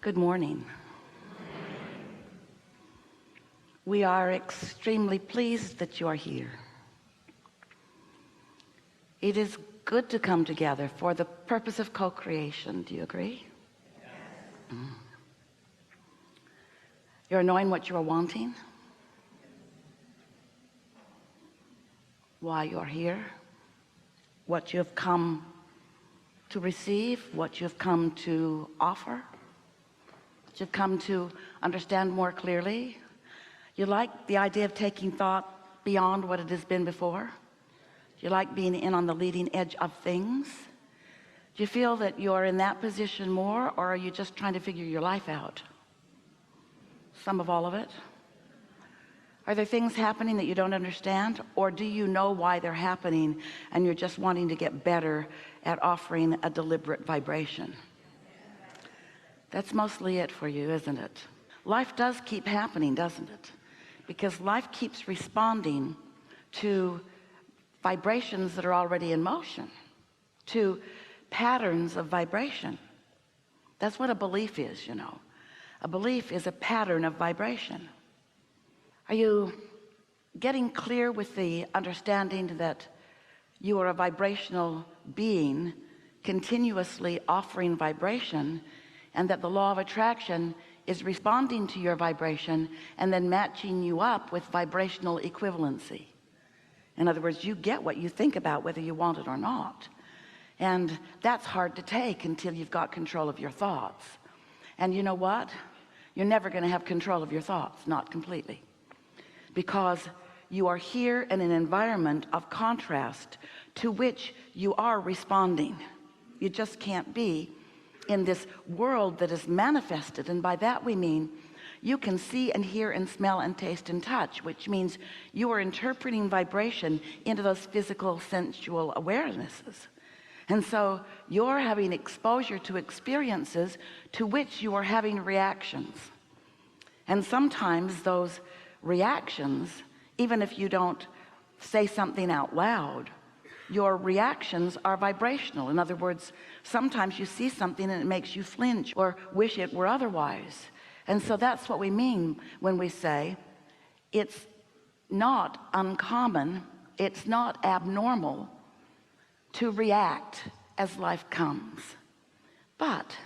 Good morning. We are extremely pleased that you are here. It is good to come together for the purpose of co-creation. Do you agree? Yes. You're knowing what you are wanting, why you're here, what you have come to receive, what you've come to offer, what you've come to understand more clearly. You like the idea of taking thought beyond what it has been before? You like being in on the leading edge of things? Do you feel that you're in that position more, or are you just trying to figure your life out? Some of all of it? Are there things happening that you don't understand, or do you know why they're happening and you're just wanting to get better at offering a deliberate vibration? That's mostly it for you, isn't it? Life does keep happening, doesn't it? Because life keeps responding to vibrations that are already in motion, to patterns of vibration. That's what a belief is, you know. A belief is a pattern of vibration. Are you getting clear with the understanding that you are a vibrational being continuously offering vibration, and that the law of attraction is responding to your vibration and then matching you up with vibrational equivalency? In other words, you get what you think about, whether you want it or not. And that's hard to take until you've got control of your thoughts. And you know what? You're never going to have control of your thoughts, not completely, because you are here in an environment of contrast to which you are responding. You just can't be in this world that is manifested, and by that we mean you can see and hear and smell and taste and touch, which means you are interpreting vibration into those physical sensual awarenesses. And so you're having exposure to experiences to which you are having reactions, and sometimes those reactions, even if you don't say something out loud, your reactions are vibrational. In other words, sometimes you see something and it makes you flinch or wish it were otherwise. And so that's what we mean when we say it's not uncommon, it's not abnormal to react as life comes. But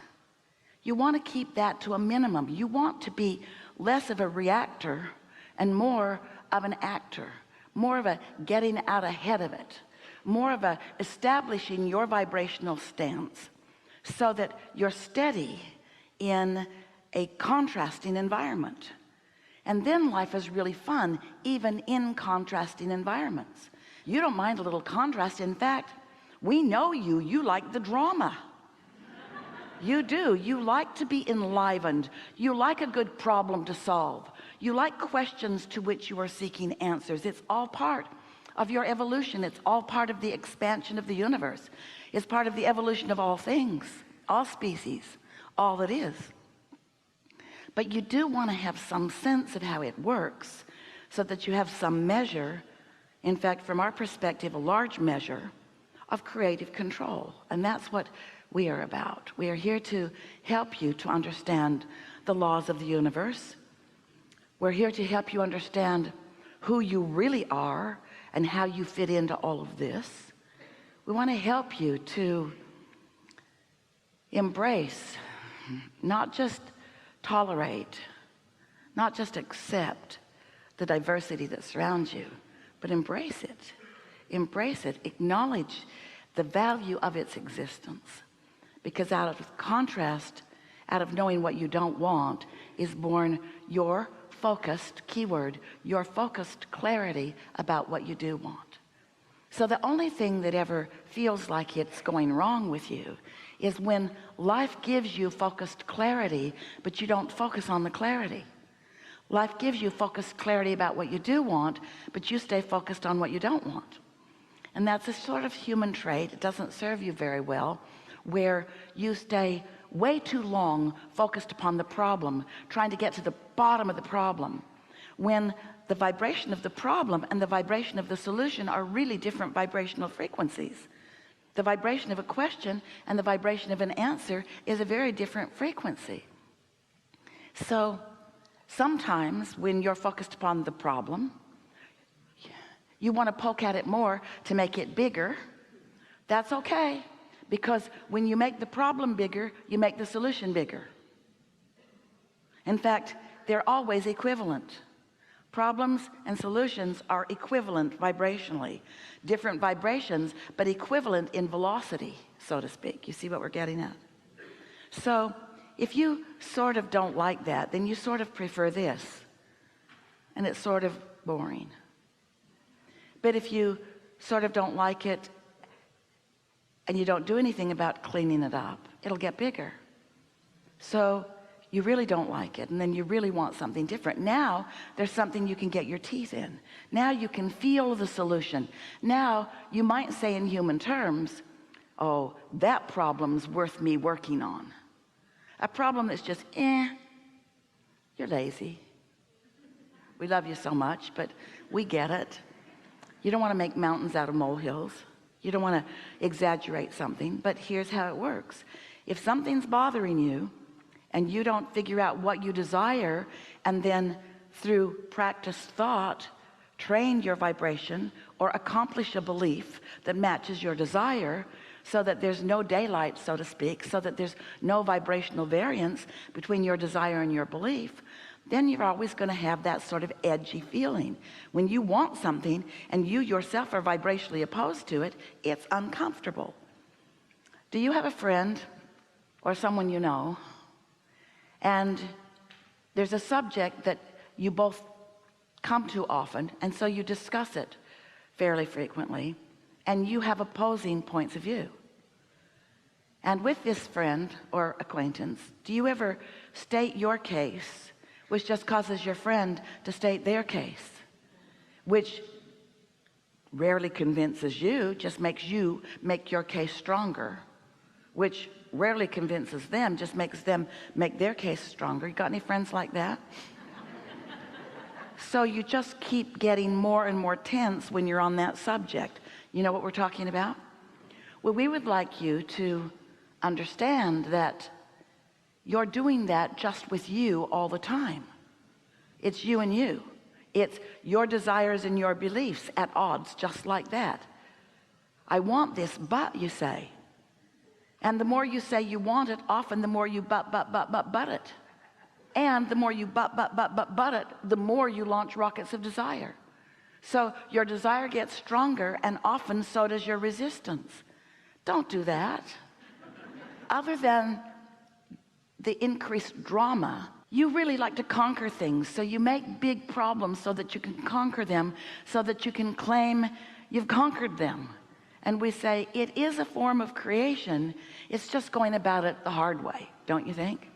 you want to keep that to a minimum. You want to be less of a reactor and more of an actor, more of a getting out ahead of it, more of a establishing your vibrational stance so that you're steady in a contrasting environment. And then life is really fun, even in contrasting environments. You don't mind a little contrast. In fact, we know you like the drama. You do. You like to be enlivened. You like a good problem to solve. You like questions to which you are seeking answers. It's all part of your evolution. It's all part of the expansion of the universe. It's part of the evolution of all things, all species, all that is. But you do want to have some sense of how it works, so that you have some measure, in fact, from our perspective, a large measure of creative control. And that's what we are about. We are here to help you to understand the laws of the universe. We're here to help you understand who you really are and how you fit into all of this. We want to help you to embrace, not just tolerate, not just accept the diversity that surrounds you, but embrace it. Embrace it. Acknowledge the value of its existence. Because out of contrast, out of knowing what you don't want, is born your focused, keyword, your focused clarity about what you do want. So the only thing that ever feels like it's going wrong with you is when life gives you focused clarity, but you don't focus on the clarity. Life gives you focused clarity about what you do want, but you stay focused on what you don't want. And that's a sort of human trait. It doesn't serve you very well, where you stay way too long focused upon the problem, trying to get to the bottom of the problem, when the vibration of the problem and the vibration of the solution are really different vibrational frequencies. The vibration of a question and the vibration of an answer is a very different frequency. So sometimes when you're focused upon the problem, you want to poke at it more to make it bigger. That's okay, because when you make the problem bigger, you make the solution bigger. In fact, they're always equivalent. Problems and solutions are equivalent vibrationally. Different vibrations, but equivalent in velocity, so to speak. You see what we're getting at? So if you sort of don't like that, then you sort of prefer this, and it's sort of boring. But if you sort of don't like it and you don't do anything about cleaning it up, it'll get bigger. So you really don't like it, and then you really want something different. Now there's something you can get your teeth in. Now you can feel the solution. Now you might say in human terms, oh, that problem's worth me working on. A problem that's just, you're lazy. We love you so much, but we get it. You don't want to make mountains out of molehills. You don't want to exaggerate something, but here's how it works. If something's bothering you and you don't figure out what you desire, and then through practiced thought train your vibration or accomplish a belief that matches your desire, so that there's no daylight, so to speak, so that there's no vibrational variance between your desire and your belief, then you're always going to have that sort of edgy feeling. When you want something and you yourself are vibrationally opposed to it, it's uncomfortable. Do you have a friend or someone you know, and there's a subject that you both come to often, and so you discuss it fairly frequently, and you have opposing points of view? And with this friend or acquaintance, do you ever state your case, which just causes your friend to state their case, which rarely convinces you, just makes you make your case stronger, which rarely convinces them, just makes them make their case stronger? You got any friends like that? So you just keep getting more and more tense when you're on that subject. You know what we're talking about? Well, we would like you to understand that you're doing that just with you all the time. It's you and you. It's your desires and your beliefs at odds, just like that. I want this, but, you say. And the more you say you want it, often the more you but it. And the more you but it, the more you launch rockets of desire. So your desire gets stronger, and often so does your resistance. Don't do that. Other than the increased drama, you really like to conquer things, so you make big problems so that you can conquer them, so that you can claim you've conquered them. And we say it is a form of creation, it's just going about it the hard way, don't you think?